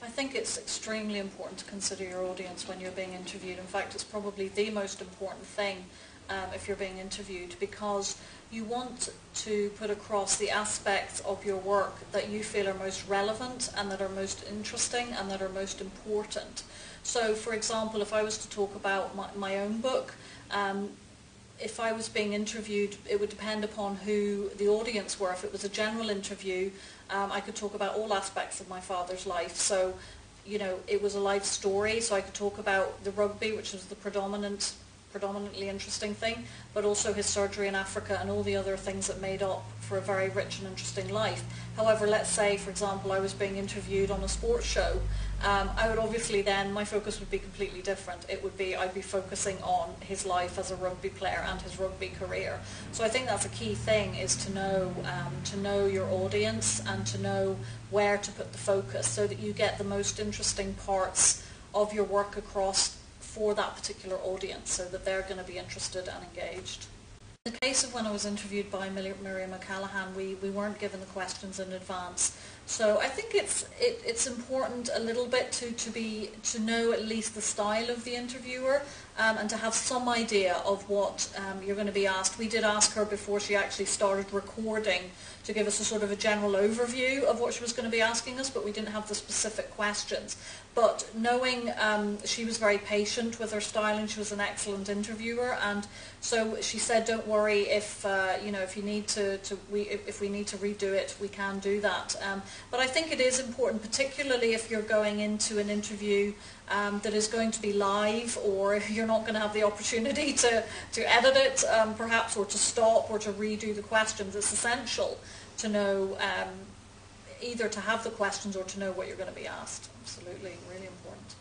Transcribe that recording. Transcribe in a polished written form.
I think it's extremely important to consider your audience when you're being interviewed. In fact, it's probably the most important thing if you're being interviewed, because you want to put across the aspects of your work that you feel are most relevant and that are most interesting and that are most important. So, for example, if I was to talk about my own book, if I was being interviewed, it would depend upon who the audience were. If it was a general interview, I could talk about all aspects of my father's life. So, you know, it was a life story, so I could talk about the rugby, which was the predominantly interesting thing, but also his surgery in Africa and all the other things that made up for a very rich and interesting life. However, let's say, for example, I was being interviewed on a sports show. I would obviously then, my focus would be completely different. It would be, I'd be focusing on his life as a rugby player and his rugby career. So I think that's a key thing, is to know your audience and to know where to put the focus so that you get the most interesting parts of your work across for that particular audience, so that they're going to be interested and engaged. In the case of when I was interviewed by Miriam O'Callaghan, we weren't given the questions in advance. So I think it's important a little bit to know at least the style of the interviewer, and to have some idea of what you're going to be asked. We did ask her before she actually started recording to give us a sort of a general overview of what she was going to be asking us, but we didn't have the specific questions. But knowing she was very patient with her styling, she was an excellent interviewer, and so she said, "Don't worry, if you know, if you need if we need to redo it, we can do that." But I think it is important, particularly if you're going into an interview that is going to be live, or if you're not going to have the opportunity to edit it, perhaps, or to stop or to redo the questions. It's essential to know either to have the questions or to know what you're going to be asked. Absolutely, really important.